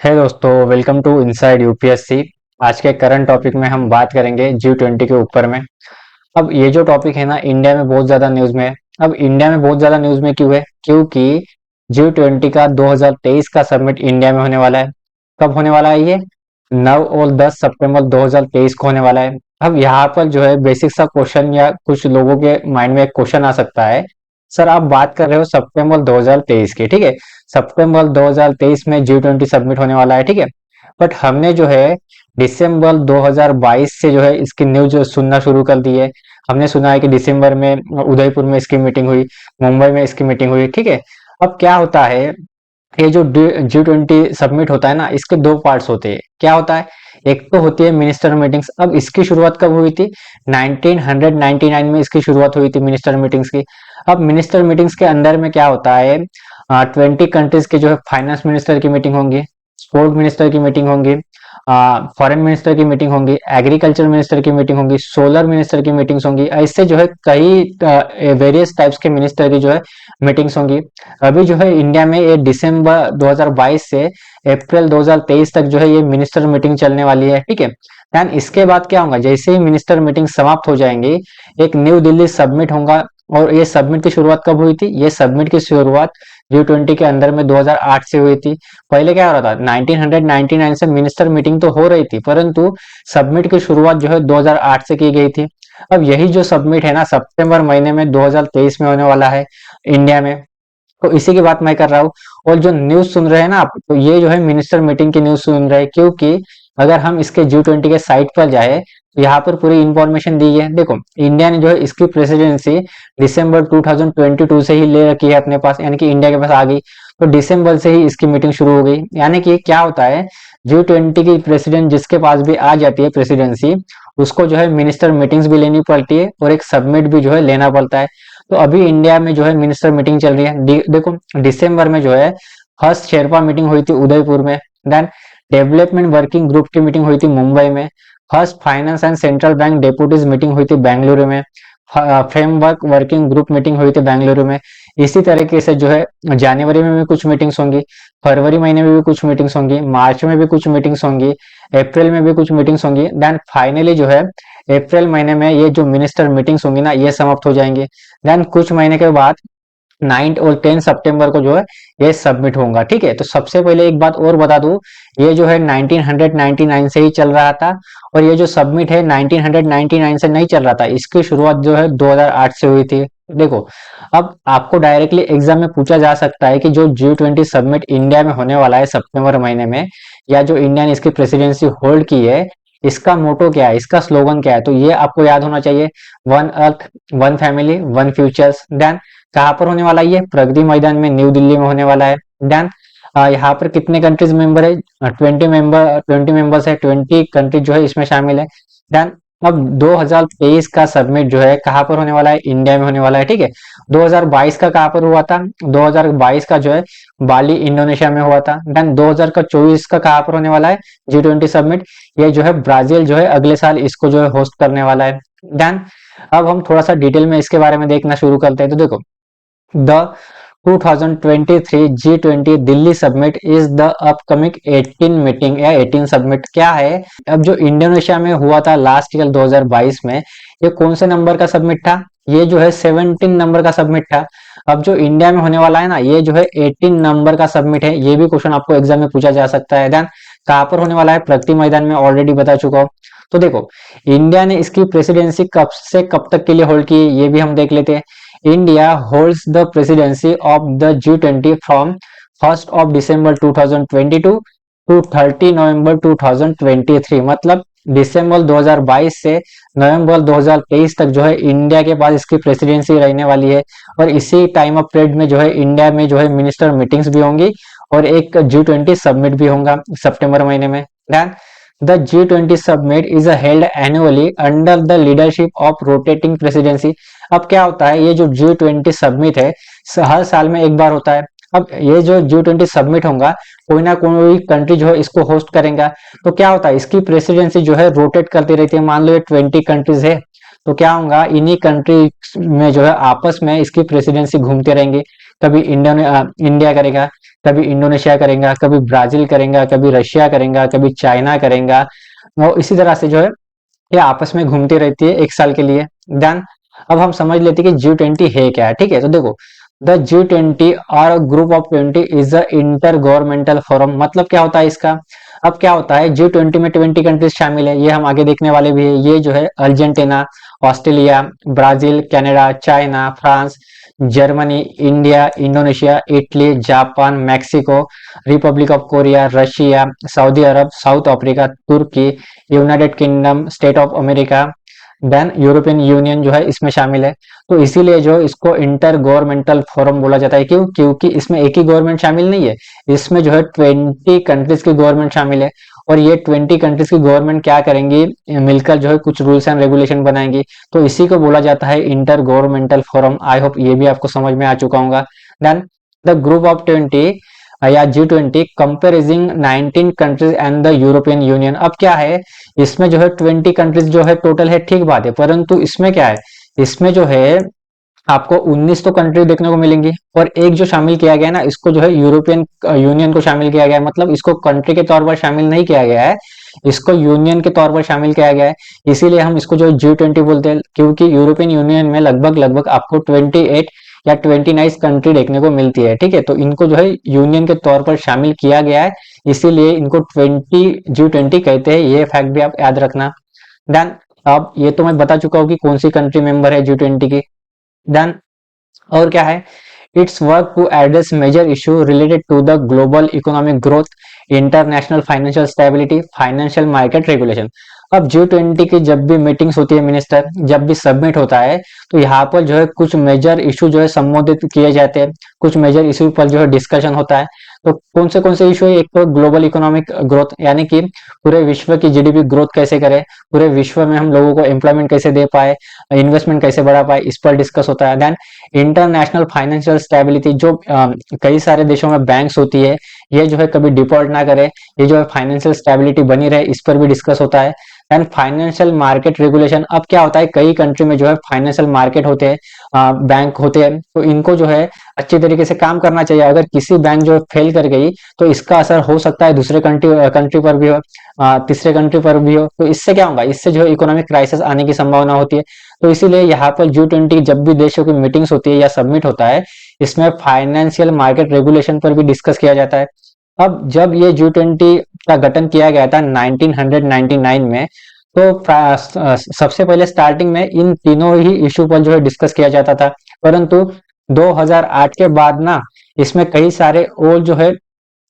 है दोस्तों, welcome to inside UPSC. आज के करंट टॉपिक में हम बात करेंगे G20 के ऊपर में। अब ये जो टॉपिक है ना, इंडिया में बहुत ज्यादा न्यूज में है। अब इंडिया में बहुत ज्यादा न्यूज में क्यों है? क्योंकि G20 का 2023 का समिट इंडिया में होने वाला है। कब होने वाला है ये? 9 और 10 सितंबर 2023 को होने वाला है। अब यहाँ पर जो है बेसिक सा क्वेश्चन या कुछ लोगों के माइंड में एक क्वेश्चन आ सकता है। सर, आप बात कर रहे हो सितंबर 2023 की, ठीक है। सितंबर 2023 में G20 सबमिट होने वाला है, ठीक है। बट हमने जो है दिसंबर 2022 से जो है इसकी न्यूज सुनना शुरू कर दी है। हमने सुना है कि दिसंबर में उदयपुर में इसकी मीटिंग हुई, मुंबई में इसकी मीटिंग हुई, ठीक है। अब क्या होता है, ये जो G20 सबमिट होता है ना, इसके दो पार्ट्स होते हैं। क्या होता है? एक तो होती है मिनिस्टर मीटिंग्स। अब इसकी शुरुआत कब हुई थी? 1999 में इसकी शुरुआत हुई थी मिनिस्टर मीटिंग्स की। अब मिनिस्टर मीटिंग्स के अंदर में क्या होता है, 20 कंट्रीज के जो है फाइनेंस मिनिस्टर की मीटिंग होंगी, स्पोर्ट मिनिस्टर की मीटिंग होंगी, फॉरेन मिनिस्टर की मीटिंग होंगी, एग्रीकल्चर मिनिस्टर की मीटिंग होंगी, सोलर मिनिस्टर की मीटिंग्स होंगी। ऐसे जो है कई वेरियस टाइप्स के मिनिस्टर की जो है मीटिंग्स होंगी। अभी जो है इंडिया में ये दिसंबर 2022 से अप्रैल 2023 तक जो है ये मिनिस्टर मीटिंग चलने वाली है, ठीक है। देन इसके बाद क्या होगा, जैसे ही मिनिस्टर मीटिंग समाप्त हो जाएंगी, एक न्यू दिल्ली सबमिट होगा। और ये सबमिट की शुरुआत कब हुई थी? ये सबमिट की शुरुआत G20 के अंदर में 2008 से हुई थी। पहले क्या हो रहा था, 1999 से मिनिस्टर मीटिंग तो हो रही थी, परंतु सबमिट की शुरुआत जो है 2008 से की गई थी। अब यही जो सबमिट है ना, सितंबर महीने में 2023 में होने वाला है इंडिया में। तो इसी की बात मैं कर रहा हूँ। और जो न्यूज सुन रहे हैं ना आप, तो ये जो है मिनिस्टर मीटिंग की न्यूज सुन रहे हैं, क्योंकि अगर हम इसके G20 के साइट पर जाए तो यहाँ पर पूरी इंफॉर्मेशन दी है। देखो, इंडिया ने जो है इसकी प्रेसिडेंसी दिसंबर 2022 से ही ले रखी है अपने पास, यानी कि इंडिया के पास आ गई। तो दिसंबर से ही इसकी मीटिंग शुरू हो गई। यानी कि क्या होता है, G20 की प्रेसिडेंट जिसके पास भी आ जाती है प्रेसिडेंसी, उसको जो है मिनिस्टर मीटिंग्स भी लेनी पड़ती है और एक सबमिट भी जो है लेना पड़ता है। तो अभी इंडिया में जो है मिनिस्टर मीटिंग चल रही है। देखो, दिसंबर में जो है फर्स्ट शेरपा मीटिंग हुई थी उदयपुर में। देन डेवलपमेंट वर्किंग ग्रुप की मीटिंग हुई थी मुंबई में। First finance and central bank deputies meeting हुई थी बेंगलुरु में। फ्रेमवर्क वर्किंग ग्रुप मीटिंग हुई थी बेंगलुरु में। इसी तरीके से जो है जनवरी में भी कुछ मीटिंग्स होंगी, फरवरी महीने में भी कुछ मीटिंग्स होंगी, मार्च में भी कुछ मीटिंग्स होंगी, अप्रैल में भी कुछ मीटिंग्स होंगी। देन फाइनली जो है अप्रैल महीने में ये जो मिनिस्टर मीटिंग्स होंगी ना, ये समाप्त हो जाएंगी। देन कुछ महीने के बाद 9 और 10 सितंबर को जो है ये सबमिट होगा, ठीक है। तो सबसे पहले एक बात और बता दूं, ये जो है 1999 से ही चल रहा था। और ये जो सबमिट है 1999 से नहीं चल रहा था, इसकी शुरुआत जो है 2008 से हुई थी। देखो, अब आपको डायरेक्टली एग्जाम में पूछा जा सकता है कि जो G20 सबमिट इंडिया में होने वाला है सितंबर महीने में, या जो इंडिया ने इसकी प्रेसिडेंसी होल्ड की है, इसका मोटो क्या है, इसका स्लोगन क्या है? तो ये आपको याद होना चाहिए, one earth, one family, one futures. Then कहाँ पर होने वाला है? ये प्रगति मैदान में, न्यू दिल्ली में होने वाला है। देन यहाँ पर कितने कंट्रीज मेंबर है? 20 मेंबर्स है, 20 कंट्रीज जो है इसमें शामिल है। देन अब 2023 का सबमिट जो है कहाँ पर होने वाला है? इंडिया में होने वाला है, ठीक है। 2022 का कहाँ पर हुआ था? 2022 का जो है बाली इंडोनेशिया में हुआ था। देन 2024 का कहाँ पर होने वाला है G20 सबमिट? ये जो है ब्राजील जो है अगले साल इसको जो है होस्ट करने वाला है। देन अब हम थोड़ा सा डिटेल में इसके बारे में देखना शुरू करते हैं। तो देखो, the 2023 G20 Delhi summit is the upcoming 18 meeting या 18 समिट। क्या है, अब जो इंडोनेशिया में हुआ था लास्ट ईयर 2022 में, ये कौन से नंबर का समिट था? ये जो है 17 नंबर का समिट था। अब जो इंडिया में होने वाला है ना, ये जो है 18 नंबर का समिट है। ये भी क्वेश्चन आपको एग्जाम में पूछा जा सकता है। देन कहाँ पर होने वाला है? प्रगति मैदान में, ऑलरेडी बता चुका हूँ। तो देखो, इंडिया ने इसकी प्रेसिडेंसी कब से कब तक के लिए होल्ड की, ये भी हम देख लेते हैं। India holds the presidency of the G20 from 1st of December 2022 to 30 नवंबर 2023। मतलब दिसंबर 2022 से नवंबर 2023 तक जो है इंडिया के पास इसकी प्रेसिडेंसी रहने वाली है। और इसी टाइम ऑफ पीरियड में जो है इंडिया में जो है मिनिस्टर मीटिंग्स भी होंगी और एक G20 सबमिट भी होगा सितंबर महीने में। Then the G20 summit is held annually under the leadership of rotating presidency। अब क्या होता है, ये जो G20 सबमिट है हर साल में एक बार होता है। अब ये जो G20 सबमिट होगा, कोई ना कोई कंट्री जो है इसको होस्ट करेगा। तो क्या होता है, इसकी प्रेसिडेंसी जो है रोटेट करती रहती है। मान लो ये 20 कंट्रीज है, तो क्या होगा, इन्हीं कंट्री में जो है आपस में इसकी प्रेसिडेंसी घूमते रहेंगे। कभी इंडिया करेगा, कभी इंडोनेशिया करेगा, कभी ब्राजील करेगा, कभी रशिया करेगा, कभी चाइना करेगा। वो इसी तरह से जो है ये आपस में घूमती रहती है एक साल के लिए। देन अब हम समझ लेते हैं कि G20 है क्या है। ठीक है, तो देखो, द G20 और group of 20 is a inter governmental forum. मतलब क्या होता है इसका? अब क्या होता है, G20 में 20 कंट्रीज शामिल है, ये हम आगे देखने वाले भी है। ये जो है Argentina, Australia, Brazil, Canada, China, France, Germany, India, Indonesia, Italy, Japan, Mexico, Republic of Korea, Russia, Saudi Arab, South Africa, Turkey, United Kingdom, state of America, then European Union जो है इसमें शामिल है। तो इसीलिए जो इसको इंटर गवर्नमेंटल फोरम बोला जाता है। क्यों? क्योंकि इसमें एक ही गवर्नमेंट शामिल नहीं है, इसमें जो है 20 कंट्रीज की गवर्नमेंट शामिल है। और ये 20 कंट्रीज की गवर्नमेंट क्या करेंगी, मिलकर जो है कुछ रूल्स एंड रेगुलेशन बनाएंगी। तो इसी को बोला जाता है inter governmental forum. I hope ये भी आपको समझ में आ चुका होगा। देन द ग्रुप ऑफ 20 या G20 कंपेरिजिंग 19 countries and the European union. अब क्या है, इसमें जो है 20 कंट्रीज जो है टोटल है, ठीक बात है, परंतु इसमें क्या है, इसमें जो है आपको 19 तो कंट्री देखने को मिलेंगी, और एक जो शामिल किया गया है ना, इसको जो है यूरोपियन यूनियन को शामिल किया गया है। मतलब इसको कंट्री के तौर पर शामिल नहीं किया गया है, इसको यूनियन के तौर पर शामिल किया गया है। इसीलिए हम इसको जो G20 बोलते हैं, क्योंकि यूरोपियन यूनियन में लगभग लगभग आपको 28 या 29 कंट्री देखने को मिलती है। ठीक है, तो इनको जो है यूनियन के तौर पर शामिल किया गया है, इसीलिए इनको G20 कहते हैं। ये फैक्ट भी आप याद रखना। देन अब ये तो मैं बता चुका हूँ कि कौन सी कंट्री मेंबर है G20 की। देन और क्या है, it's work to address major issue related to the global economic growth, international financial stability, financial market regulation. अब G20 की जब भी मीटिंग्स होती है मिनिस्टर, जब भी सबमिट होता है, तो यहाँ पर जो है कुछ मेजर इशू जो है संबोधित किए जाते हैं, कुछ मेजर इशू पर जो है डिस्कशन होता है। तो कौन से इशू है, एक तो ग्लोबल इकोनॉमिक ग्रोथ, यानी कि पूरे विश्व की जीडीपी ग्रोथ कैसे करें, पूरे विश्व में हम लोगों को एम्प्लॉयमेंट कैसे दे पाए, इन्वेस्टमेंट कैसे बढ़ा पाए, इस पर डिस्कस होता है। देन इंटरनेशनल फाइनेंशियल स्टेबिलिटी, जो कई सारे देशों में बैंक्स होती है, ये जो है कभी डिफॉल्ट ना करे, ये जो है फाइनेंशियल स्टेबिलिटी बनी रहे, इस पर भी डिस्कस होता है। एंड फाइनेंशियल मार्केट रेगुलेशन, अब क्या होता है, कई कंट्री में जो है फाइनेंशियल मार्केट होते हैं, बैंक होते हैं, तो इनको जो है अच्छी तरीके से काम करना चाहिए। अगर किसी बैंक जो है फेल कर गई, तो इसका असर हो सकता है दूसरे कंट्री कंट्री पर भी हो, तीसरे कंट्री पर भी हो। तो इससे क्या होगा, इससे जो है इकोनॉमिक क्राइसिस आने की संभावना होती है। तो इसीलिए यहाँ पर G20 जब भी देशों की मीटिंग्स होती है या सबमिट होता है, इसमें फाइनेंशियल मार्केट रेगुलेशन पर भी डिस्कस किया जाता है। अब जब ये G20 का गठन किया गया था 1999 में, तो सबसे पहले स्टार्टिंग में इन तीनों ही इशू पर जो है डिस्कस किया जाता था, परंतु 2008 के बाद ना इसमें कई सारे और जो है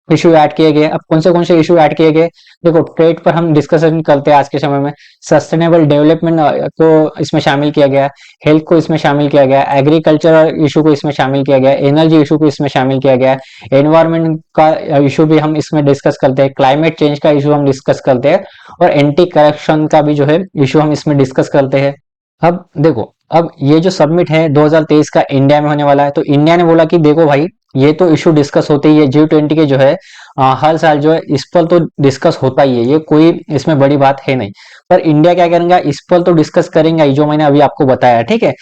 इशू ऐड किए गए। अब कौन से इशू ऐड किए गए, देखो, ट्रेड पर हम डिस्कशन करते हैं आज के समय में, सस्टेनेबल डेवलपमेंट को इसमें शामिल किया गया, हेल्थ को इसमें शामिल किया गया, एग्रीकल्चर इशू को इसमें शामिल किया गया, एनर्जी इशू को इसमें शामिल किया गया, एनवायरमेंट का इशू भी हम इसमें डिस्कस करते हैं, क्लाइमेट चेंज का इशू हम डिस्कस करते हैं, और एंटी करप्शन का भी जो है इशू हम इसमें डिस्कस करते हैं। अब देखो, अब ये जो सबमिट है 2023 का इंडिया में होने वाला है, तो इंडिया ने बोला कि देखो भाई, ये तो इशू डिस्कस होते ही है G20 के जो है, हर साल जो है इस पर तो डिस्कस होता ही है, ये कोई इसमें बड़ी बात है नहीं। पर इंडिया क्या करेंगे, इस पर तो डिस्कस करेंगे ही, जो मैंने अभी आपको बताया। ठीक है,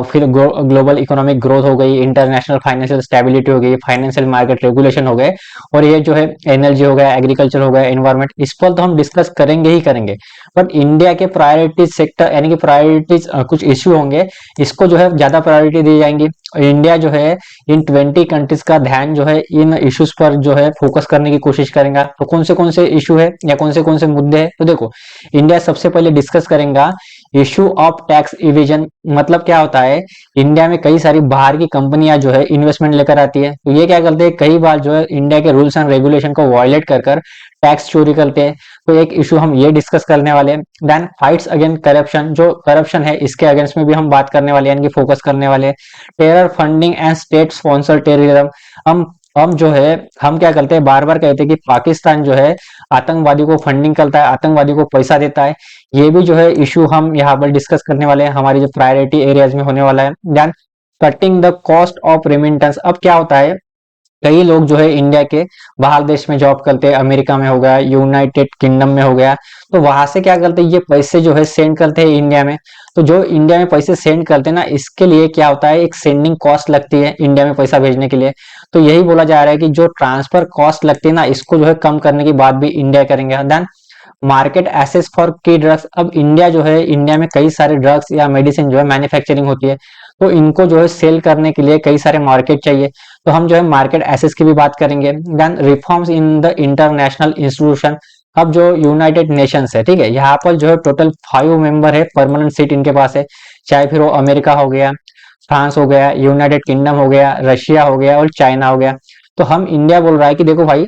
फिर ग्लोबल इकोनॉमिक ग्रोथ हो गई, इंटरनेशनल फाइनेंशियल स्टेबिलिटी हो गई, फाइनेंशियल मार्केट रेगुलेशन हो गए, और ये जो है एनर्जी हो गया, एग्रीकल्चर हो गया, एनवायरमेंट, इस पर तो हम डिस्कस करेंगे ही करेंगे। बट इंडिया के प्रायोरिटीज सेक्टर, यानी कि प्रायोरिटीज कुछ इश्यू होंगे, इसको जो है ज्यादा प्रायोरिटी दी जाएंगी। इंडिया जो है इन 20 कंट्रीज का ध्यान जो है इन इश्यूज पर जो है फोकस करने की कोशिश करेगा। तो कौन से इशू है या कौन से मुद्दे हैं, तो देखो, इंडिया सबसे पहले डिस्कस करेगा इशू ऑफ टैक्स इवेजन। मतलब क्या होता है, इंडिया में कई सारी बाहर की कंपनियां जो है इन्वेस्टमेंट लेकर आती है, तो ये क्या करते हैं, कई बार जो है इंडिया के रूल्स एंड रेगुलेशन को वायलेट कर कर टैक्स चोरी करते हैं। तो एक इशू हम ये डिस्कस करने वाले हैं। देन फाइट्स अगेंस्ट करप्शन, जो करप्शन है इसके अगेंस्ट में भी हम बात करने वाले हैं, यानी कि फोकस करने वाले हैं। Terror funding and state sponsor terrorism, हम जो है, हम क्या करते हैं, बार बार कहते हैं कि पाकिस्तान जो है आतंकवादी को फंडिंग करता है, आतंकवादी को पैसा देता है। ये भी जो है इशू हम यहाँ पर डिस्कस करने वाले हैं, हमारी जो प्रायोरिटी एरियाज में होने वाला है। Then cutting the cost of remittance, अब क्या होता है, कई लोग जो है इंडिया के बाहर देश में जॉब करते हैं, अमेरिका में हो गया, यूनाइटेड किंगडम में हो गया, तो वहां से क्या करते हैं, ये पैसे जो है सेंड करते हैं इंडिया में। तो जो इंडिया में पैसे सेंड करते हैं ना, इसके लिए क्या होता है, एक सेंडिंग कॉस्ट लगती है इंडिया में पैसा भेजने के लिए। तो यही बोला जा रहा है कि जो ट्रांसफर कॉस्ट लगती है ना, इसको जो है कम करने की बात भी इंडिया करेंगे। देन मार्केट एसेस फॉर की ड्रग्स। अब इंडिया जो है, इंडिया में कई सारे ड्रग्स या मेडिसिन जो है मैन्युफैक्चरिंग होती है, तो इनको जो है सेल करने के लिए कई सारे मार्केट चाहिए। तो हम जो है मार्केट एसेस की भी बात करेंगे। Then reforms in the international institution. अब जो यूनाइटेड नेशंस है, ठीक है, यहाँ पर जो है टोटल 5 मेंबर है, परमानेंट सीट इनके पास है। चाहे फिर वो अमेरिका हो गया, फ्रांस हो गया, यूनाइटेड किंगडम हो गया, रशिया हो गया और चाइना हो गया। तो हम इंडिया बोल रहा है कि देखो भाई,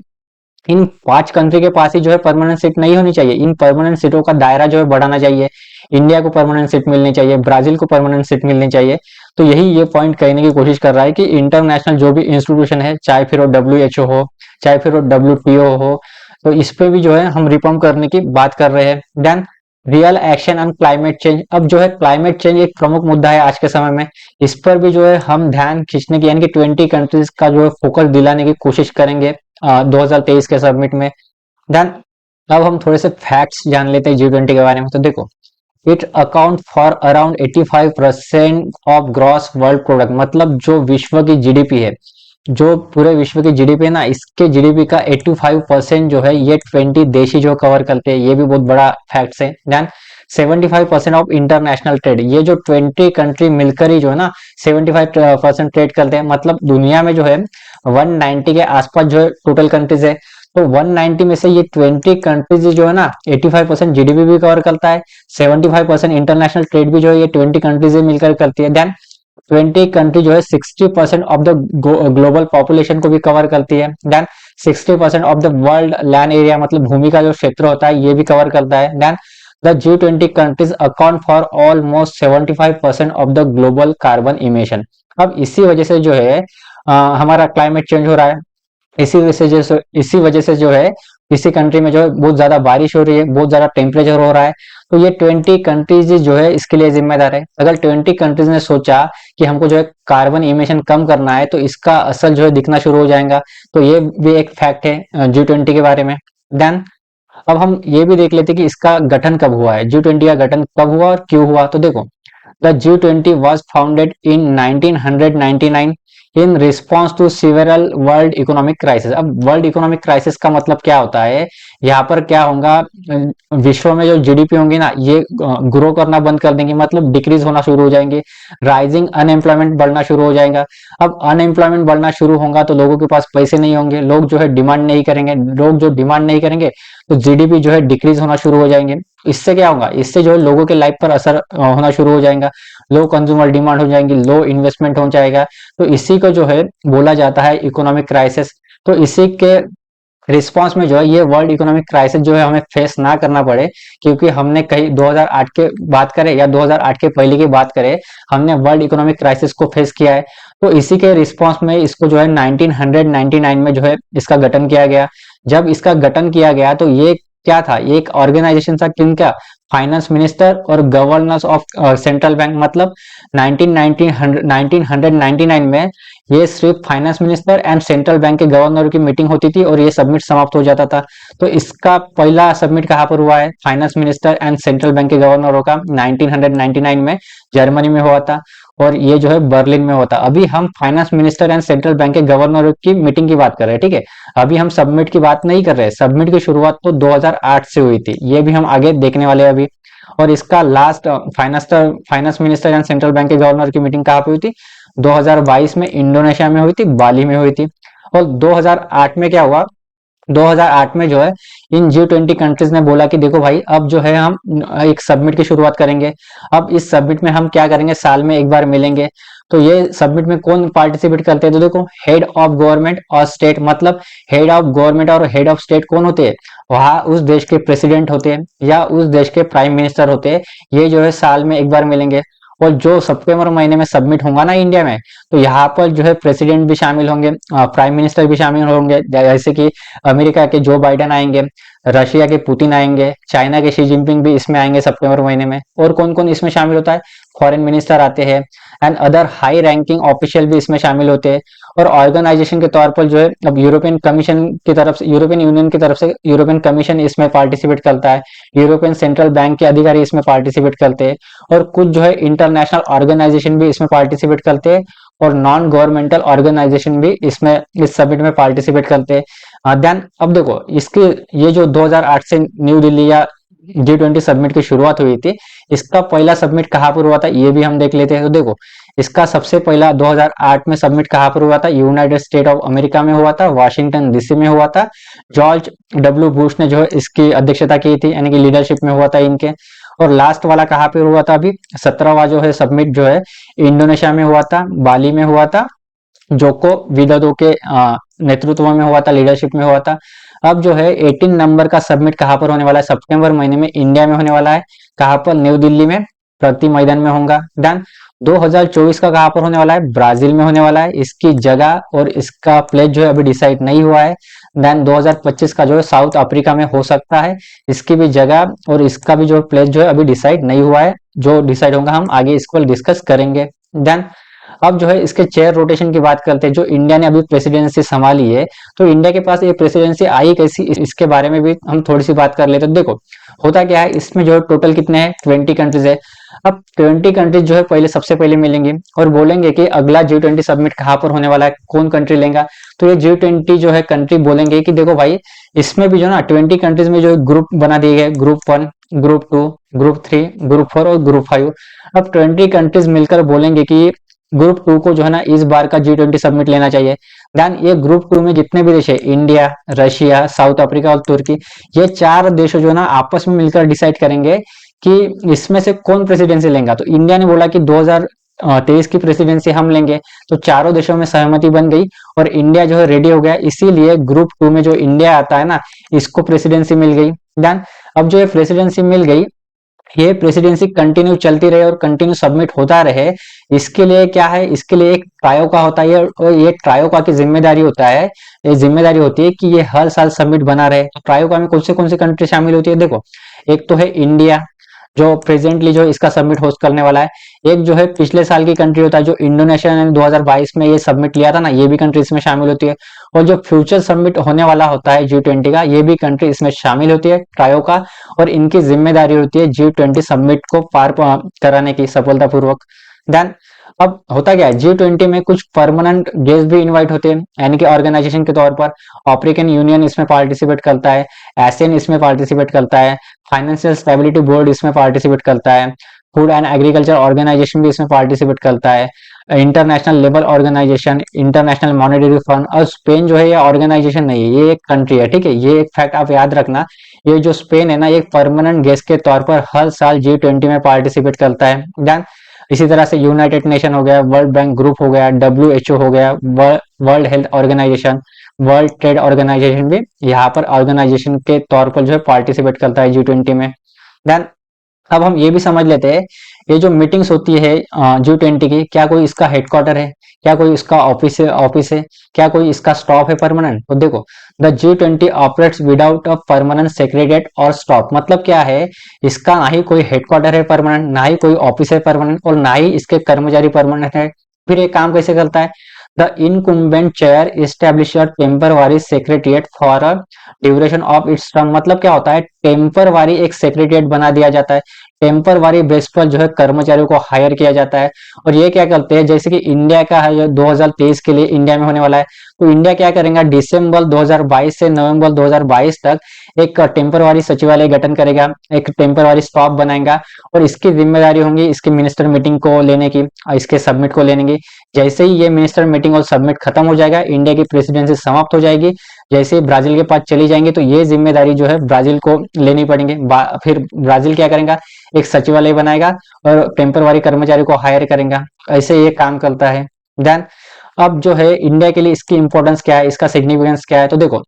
इन 5 कंट्री के पास ही जो है परमानेंट सीट नहीं होनी चाहिए, इन परमानेंट सीटों का दायरा जो है बढ़ाना चाहिए। इंडिया को परमानेंट सीट मिलनी चाहिए, ब्राजील को परमानेंट सीट मिलनी चाहिए। तो यही ये पॉइंट कहने की कोशिश कर रहा है कि इंटरनेशनल जो भी इंस्टीट्यूशन है, चाहे फिर वो WHO हो, चाहे फिर वो WTO हो, तो इस पे भी जो है हम रिफॉर्म करने की बात कर रहे हैं। Then real action on climate change. अब जो है क्लाइमेट चेंज एक प्रमुख मुद्दा है आज के समय में, इस पर भी जो है हम ध्यान खींचने की, यानी कि 20 कंट्रीज का जो है फोकस दिलाने की कोशिश करेंगे 2023 के सबमिट में। देन अब हम थोड़े से फैक्ट्स जान लेते हैं G20 के बारे में। तो देखो, it account for around 85% of gross world product. मतलब जो विश्व की जीडीपी है, जो पूरे विश्व की जीडीपी है ना, इसके जीडीपी का 85% जो है ये 20 देश ही जो कवर करते हैं। ये भी बहुत बड़ा फैक्ट है। Then 75% of international trade. ये जो 20 कंट्री मिलकर ही जो है ना 75% ट्रेड करते हैं। मतलब दुनिया में जो है 190 के आसपास जो है टोटल कंट्रीज है, तो 190 में से ये 20 कंट्रीज जो है ना 85% जीडीपी भी कवर करता है। 75% इंटरनेशनल ट्रेड भी जो है ये 20 कंट्रीज मिलकर करती है। देन 20 कंट्री जो है 60% ऑफ द ग्लोबल पॉपुलेशन को भी कवर करती है। Then 60% of the world land area, मतलब भूमि का जो क्षेत्र होता है, ये भी कवर करता है। Then the G20 countries account for almost 75% of the global carbon emission. अब इसी वजह से जो है हमारा क्लाइमेट चेंज हो रहा है। इसी वजह से जो है किसी कंट्री में जो है बहुत ज्यादा बारिश हो रही है, बहुत ज्यादा टेम्परेचर हो रहा है। तो ये 20 कंट्रीज जो है इसके लिए जिम्मेदार है। अगर 20 कंट्रीज ने सोचा कि हमको जो है कार्बन इमिशन कम करना है, तो इसका असर जो है दिखना शुरू हो जाएगा। तो ये भी एक फैक्ट है G20 के बारे में। देन अब हम ये भी देख लेते हैं कि इसका गठन कब हुआ है, G20 का गठन कब हुआ और क्यों हुआ। तो देखो, the G20 was founded in 1999 in response to several world economic crisis. अब वर्ल्ड इकोनॉमिक क्राइसिस का मतलब क्या होता है, यहाँ पर क्या होगा, विश्व में जो जीडीपी होंगी ना, ये ग्रो करना बंद कर देंगे, मतलब डिक्रीज होना शुरू हो जाएंगे। राइजिंग अनएम्प्लॉयमेंट बढ़ना शुरू हो जाएगा। अब अनएम्प्लॉयमेंट बढ़ना शुरू होगा तो लोगों के पास पैसे नहीं होंगे, लोग जो है डिमांड नहीं करेंगे। लोग जो डिमांड नहीं करेंगे तो जीडीपी जो है डिक्रीज होना शुरू हो जाएंगे। इससे क्या होगा, इससे जो है लोगों के लाइफ पर असर होना शुरू हो जाएगा। लो कंज्यूमर डिमांड हो जाएंगी, लो इन्वेस्टमेंट हो जाएगा। तो इसी को जो है बोला जाता है इकोनॉमिक क्राइसिस। तो इसी के रिस्पांस में जो है ये वर्ल्ड इकोनॉमिक क्राइसिस जो है हमें फेस ना करना पड़े, क्योंकि हमने कहीं 2008 के बात करें या 2008 के पहले की बात करें, हमने वर्ल्ड इकोनॉमिक क्राइसिस को फेस किया है। तो इसी के रिस्पांस में इसको जो है 1999 में जो है इसका गठन किया गया। जब इसका गठन किया गया तो ये क्या था, ये एक ऑर्गेनाइजेशन था किनका, फाइनेंस मिनिस्टर और गवर्नर्स ऑफ सेंट्रल बैंक। मतलब 1999 में ये सिर्फ finance minister and central bank के गवर्नर की मीटिंग होती थी और ये सबमिट समाप्त हो जाता था। तो इसका पहला सबमिट कहाँ पर हुआ है, finance minister and central bank के गवर्नरों का 1999 में जर्मनी में हुआ था, और ये जो है बर्लिन में होता। अभी हम finance minister and central bank के गवर्नर की मीटिंग की बात कर रहे हैं, ठीक है। अभी हम सबमिट की बात नहीं कर रहे। सबमिट की शुरुआत तो 2008 से हुई थी, ये भी हम आगे देखने वाले हैं अभी। और इसका last finance minister and central bank के गवर्नर की मीटिंग कहाँ पे हुई थी, 2022 में इंडोनेशिया में हुई थी, बाली में हुई थी। और 2008 में क्या हुआ, 2008 में जो है इन G20 कंट्रीज ने बोला कि देखो भाई, अब जो है हम एक सबमिट की शुरुआत करेंगे। अब इस सबमिट में हम क्या करेंगे, साल में एक बार मिलेंगे। तो ये सबमिट में कौन पार्टिसिपेट करते हैं, तो देखो हेड ऑफ गवर्नमेंट और स्टेट। मतलब हेड ऑफ गवर्नमेंट और हेड ऑफ स्टेट कौन होते हैं, वहां उस देश के प्रेसिडेंट होते हैं या उस देश के प्राइम मिनिस्टर होते हैं। ये जो है साल में एक बार मिलेंगे। और जो सितंबर महीने में सबमिट होगा ना इंडिया में, तो यहाँ पर जो है प्रेसिडेंट भी शामिल होंगे, प्राइम मिनिस्टर भी शामिल होंगे, जैसे कि अमेरिका के जो बाइडेन आएंगे, रशिया के पुतिन आएंगे, चाइना के शी जिनपिंग भी इसमें आएंगे सितंबर महीने में। और कौन कौन इसमें शामिल होता है, फॉरेन मिनिस्टर आते हैं and other high ranking official भी इसमें शामिल होते हैं। और ऑर्गेनाइजेशन के तौर पर जो है अब यूरोपियन कमीशन की तरफ से, यूरोपियन यूनियन की तरफ से यूरोपियन कमीशन इसमें पार्टिसिपेट करता है, यूरोपियन सेंट्रल बैंक के अधिकारी इसमें पार्टिसिपेट करते हैं, और कुछ जो है इंटरनेशनल ऑर्गेनाइजेशन भी इसमें पार्टिसिपेट करते हैं, और नॉन गवर्नमेंटल ऑर्गेनाइजेशन भी इसमें इस समिट में पार्टिसिपेट करते हैं। देन अब देखो इसके, ये जो 2008 से न्यू दिल्ली या G20 समिट की शुरुआत हुई थी, इसका पहला समिट कहाँ पर हुआ था ये भी हम देख लेते हैं। तो देखो इसका सबसे पहला 2008 में समिट कहाँ पर हुआ था, यूनाइटेड स्टेट ऑफ अमेरिका में हुआ था, वाशिंगटन डीसी में हुआ था। जॉर्ज डब्ल्यू बुश ने जो है इसकी अध्यक्षता की थी, यानी कि लीडरशिप में हुआ था इनके। और लास्ट वाला कहाँ पे हुआ था, अभी 17वां जो है समिट जो है इंडोनेशिया में हुआ था, बाली में हुआ था, जोको विदोदो के नेतृत्व में हुआ था, लीडरशिप में हुआ था। अब जो है 18 नंबर का समिट कहाँ पर होने वाला है, सितंबर महीने में इंडिया में होने वाला है। कहाँ पर, न्यू दिल्ली में, प्रगति मैदान में होगा। डन। 2024 का कहाँ पर होने वाला है, ब्राजील में होने वाला है। इसकी जगह और इसका प्लेस जो है अभी डिसाइड नहीं हुआ है। देन 2025 का जो है साउथ अफ्रीका में हो सकता है। इसकी भी जगह और इसका भी जो प्लेस जो है अभी डिसाइड नहीं हुआ है। जो डिसाइड होगा हम आगे इसको डिस्कस करेंगे। देन अब जो है इसके चेयर रोटेशन की बात करते हैं। जो इंडिया ने अभी प्रेसिडेंसी संभाली है, तो इंडिया के पास ये प्रेसिडेंसी आई कैसी, इसके बारे में भी हम थोड़ी सी बात कर लेते हैं। देखो होता क्या है, इसमें जो है टोटल कितने हैं, 20 कंट्रीज है। अब 20 कंट्रीज जो है पहले सबसे पहले मिलेंगे और बोलेंगे कि अगला G20 समिट कहाँ पर होने वाला है, कौन कंट्री लेगा। तो ये G20 जो है कंट्री बोलेंगे कि देखो भाई, इसमें भी जो ना 20 कंट्रीज में जो ग्रुप बना दिए गए, ग्रुप 1, ग्रुप 2, ग्रुप 3, ग्रुप 4 और ग्रुप 5। अब 20 कंट्रीज मिलकर बोलेंगे कि ग्रुप 2 को जो है ना इस बार का G20 समिट लेना चाहिए। देन ये ग्रुप 2 में जितने भी देश है, इंडिया, रशिया, साउथ अफ्रीका और तुर्की, ये चार देश जो है ना आपस में मिलकर डिसाइड करेंगे कि इसमें से कौन प्रेसिडेंसी लेगा। तो इंडिया ने बोला कि 2023 की प्रेसिडेंसी हम लेंगे, तो चारों देशों में सहमति बन गई और इंडिया जो है रेडी हो गया। इसीलिए ग्रुप 2 में जो इंडिया आता है ना, इसको प्रेसिडेंसी मिल गई। देन अब जो ये प्रेसिडेंसी मिल गई, ये प्रेसिडेंसी कंटिन्यू चलती रहे और कंटिन्यू सबमिट होता रहे, इसके लिए क्या है, इसके लिए एक ट्रायोका होता है। और ये ट्रायोका की जिम्मेदारी होता है, ये जिम्मेदारी होती है कि ये हर साल सबमिट बना रहे। तो ट्रायोका में कौन सी कंट्री शामिल होती है, देखो एक तो है इंडिया, जो प्रेजेंटली जो इसका सबमिट होस्ट करने वाला है। एक जो है पिछले साल की कंट्री होता है, जो इंडोनेशिया ने 2022 में ये सबमिट लिया था ना, ये भी कंट्री इसमें शामिल होती है। और जो फ्यूचर सबमिट होने वाला होता है G20 का, ये भी कंट्री इसमें शामिल होती है, ट्रायो का। और इनकी जिम्मेदारी होती है G20 सबमिट को पार कराने की सफलतापूर्वक। देन अब होता क्या है, G20 में कुछ परमानेंट गेस्ट भी इनवाइट होते हैं, यानी कि ऑर्गेनाइजेशन के तौर पर अफ्रीकन यूनियन इसमें पार्टिसिपेट करता है, एशियन इसमें पार्टिसिपेट करता है, फाइनेंशियल स्टेबिलिटी बोर्ड इसमें पार्टिसिपेट करता है, फूड एंड एग्रीकल्चर ऑर्गेनाइजेशन भी इसमें पार्टिसिपेट करता है, international labour organisation, international monetary fund. और स्पेन जो है ये ऑर्गेनाइजेशन नहीं है, ये एक कंट्री है, ठीक है। ये एक फैक्ट आप याद रखना, ये जो स्पेन है ना, ये एक परमानेंट गेस्ट के तौर पर हर साल G20 में पार्टिसिपेट करता है। देन इसी तरह से यूनाइटेड नेशन हो गया, वर्ल्ड बैंक ग्रुप हो गया, WHO हो गया, world health organisation, world trade organisation भी यहाँ पर ऑर्गेनाइजेशन के तौर पर जो है पार्टिसिपेट करता है G20 में। देन अब हम ये भी समझ लेते हैं, ये जो मीटिंग्स होती है G20 की, क्या कोई इसका हेडक्वार्टर है, क्या कोई इसका ऑफिस है, क्या कोई इसका स्टॉप है परमानेंट। तो देखो the G20 operates without a permanent secretariat और स्टॉप। मतलब क्या है, इसका ना ही कोई हेडक्वार्टर है परमानेंट, ना ही कोई ऑफिस है परमानेंट, और ना ही इसके कर्मचारी परमानेंट है। फिर ये काम कैसे करता है, the incumbent chair establish a temporary secretariat for a duration of its term. मतलब क्या होता है, टेम्पररी एक सेक्रेटरीट बना दिया जाता है, टेम्पररी बेस पर जो है कर्मचारियों को हायर किया जाता है। और ये क्या करते हैं, जैसे कि इंडिया का है 2023 के लिए इंडिया में होने वाला है, तो इंडिया क्या करेगा, दिसंबर 2022 से नवंबर 2022 तक एक टेम्पररी सचिवालय गठन करेगा, एक टेम्पररी स्टॉप बनाएगा, और इसकी जिम्मेदारी होंगी इसकी मिनिस्टर मीटिंग को लेने की, इसके सबमिट को लेने की। जैसे ही ये मिनिस्टर मीटिंग और सबमिट खत्म हो जाएगा, इंडिया की प्रेसिडेंसी समाप्त हो जाएगी, जैसे ही ब्राजील के पास चली जाएंगे, तो ये जिम्मेदारी जो है ब्राजील को लेनी पड़ेगी। फिर ब्राजील क्या करेगा, एक सचिवालय बनाएगा और टेम्पररी कर्मचारी को हायर करेगा। ऐसे ये काम करता है। देन अब जो है इंडिया के लिए इसकी इंपॉर्टेंस क्या है, इसका सिग्निफिकेंस क्या है। तो देखो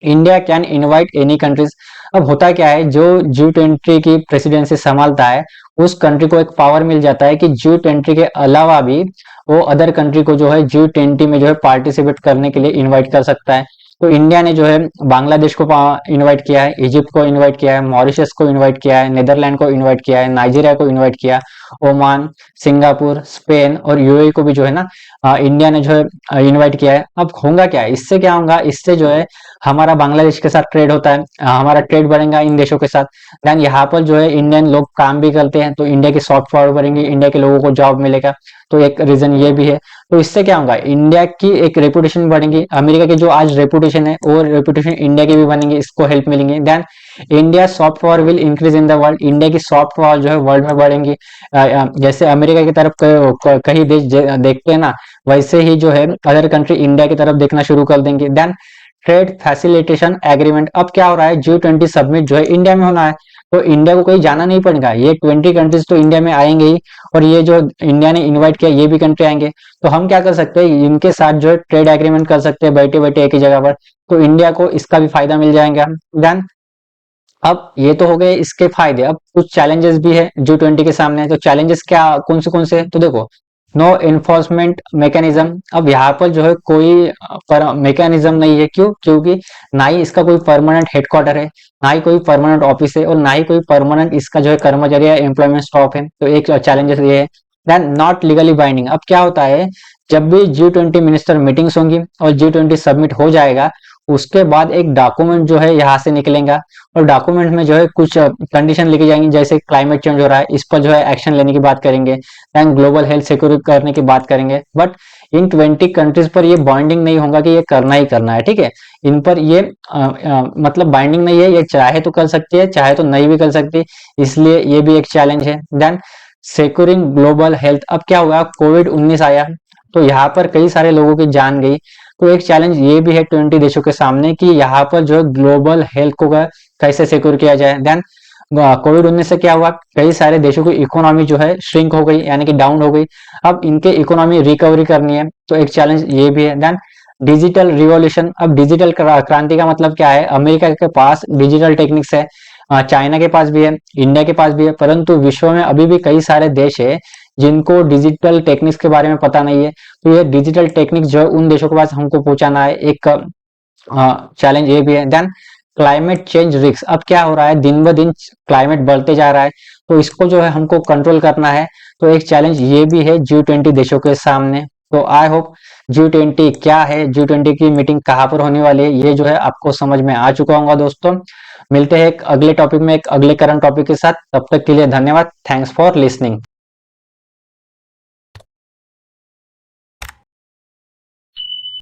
India can invite any countries. अब होता क्या है, जो G20 की प्रेसिडेंसी संभालता है उस कंट्री को एक पावर मिल जाता है कि G20 के अलावा भी वो अदर कंट्री को जो है G20 में जो है पार्टिसिपेट करने के लिए इनवाइट कर सकता है। तो इंडिया ने जो है बांग्लादेश को इनवाइट किया है, इजिप्ट को इनवाइट किया है, मॉरिशस को इनवाइट किया है, नीदरलैंड को इनवाइट किया है, नाइजीरिया को इनवाइट किया, ओमान, सिंगापुर, स्पेन और यूएई को भी जो है ना इंडिया ने जो है इनवाइट किया है। अब होगा क्या, इससे क्या होगा, इससे जो है हमारा बांग्लादेश के साथ ट्रेड होता है, हमारा ट्रेड बढ़ेगा इन देशों के साथ। देन यहाँ पर जो है इंडियन लोग काम भी करते हैं, तो इंडिया की सॉफ्ट पावर बढ़ेंगी, इंडिया के लोगों को जॉब मिलेगा। तो एक रीजन ये भी है। तो इससे क्या होगा, इंडिया की एक रेपुटेशन बढ़ेगी, अमेरिका की जो आज रेपुटेशन है वो रेपुटेशन इंडिया की भी बनेगी, इसको हेल्प मिलेंगी। Then India soft power will increase in the world, India की सॉफ्ट पावर जो है वर्ल्ड में बढ़ेंगी। जैसे अमेरिका की तरफ कई देश देखते हैं ना, वैसे ही जो है अदर कंट्री इंडिया की तरफ देखना शुरू कर देंगे। देन ट्रेड फैसिलिटेशन एग्रीमेंट, अब क्या हो रहा है, G20 समिट जो है इंडिया में होना है, तो इंडिया को कहीं जाना नहीं पड़ेगा, ये 20 कंट्रीज तो इंडिया में आएंगे ही, और ये जो इंडिया ने इनवाइट किया ये भी कंट्री आएंगे। तो हम क्या कर सकते हैं, इनके साथ जो है ट्रेड एग्रीमेंट कर सकते हैं बैठे बैठे एक ही जगह पर, तो इंडिया को इसका भी फायदा मिल जाएगा। देन अब ये तो हो गए इसके फायदे, अब कुछ चैलेंजेस भी है G20 के सामने। तो चैलेंजेस क्या कौन से तो देखो, नो इन्फोर्समेंट मैकेनिज्म, अब यहाँ पर जो है कोई मैकेनिज्म नहीं है, क्यों, क्योंकि ना ही इसका कोई परमानेंट हेडक्वार्टर है, ना ही कोई परमानेंट ऑफिस है, और ना ही कोई परमानेंट इसका जो है कर्मचारी या एम्प्लॉयमेंट स्टॉप है। तो एक चैलेंजेस ये है। देन नॉट लीगली बाइंडिंग, अब क्या होता है, जब भी G20 मिनिस्टर मीटिंग्स होंगी और G20 सबमिट हो जाएगा, उसके बाद एक डॉक्यूमेंट जो है यहाँ से निकलेगा, और डॉक्यूमेंट में जो है कुछ कंडीशन लिखी जाएंगी, जैसे क्लाइमेट चेंज हो रहा है, इस पर जो है एक्शन लेने की बात करेंगे, देन ग्लोबल हेल्थ सिक्योर करने की बात करेंगे। बट इन 20 कंट्रीज पर ये बाइंडिंग नहीं होगा कि ये करना ही करना है, ठीक है। इन पर ये मतलब बाइंडिंग नहीं है, ये चाहे तो कर सकती है, चाहे तो नहीं भी कर सकती, इसलिए ये भी एक चैलेंज है। देन सिक्योरिंग ग्लोबल हेल्थ, अब क्या हुआ, कोविड-19 आया, तो यहाँ पर कई सारे लोगों की जान गई। तो एक चैलेंज ये भी है 20 देशों के सामने कि यहाँ पर जो है ग्लोबल हेल्थ को कैसे सिक्योर किया जाए। देन कोविड-19 से क्या हुआ, कई सारे देशों की इकोनॉमी जो है श्रिंक हो गई, यानी कि डाउन हो गई। अब इनके इकोनॉमी रिकवरी करनी है, तो एक चैलेंज ये भी है। देन डिजिटल रिवॉल्यूशन, अब डिजिटल क्रांति का मतलब क्या है, अमेरिका के पास डिजिटल टेक्निक्स है, चाइना के पास भी है, इंडिया के पास भी है, परंतु विश्व में अभी भी कई सारे देश है जिनको डिजिटल टेक्निक्स के बारे में पता नहीं है। तो ये डिजिटल टेक्निक्स जो है उन देशों के पास हमको पहुंचाना है, एक चैलेंज ये भी है। देन क्लाइमेट चेंज रिस्क, अब क्या हो रहा है, दिन ब दिन क्लाइमेट बढ़ते जा रहा है, तो इसको जो है हमको कंट्रोल करना है, तो एक चैलेंज ये भी है G20 देशों के सामने। तो आई होप G20 क्या है, G20 की मीटिंग कहाँ पर होने वाली है, ये जो है आपको समझ में आ चुका होगा दोस्तों। मिलते हैं एक अगले टॉपिक में, एक अगले करंट टॉपिक के साथ, तब तक के लिए धन्यवाद, थैंक्स फॉर लिसनिंग।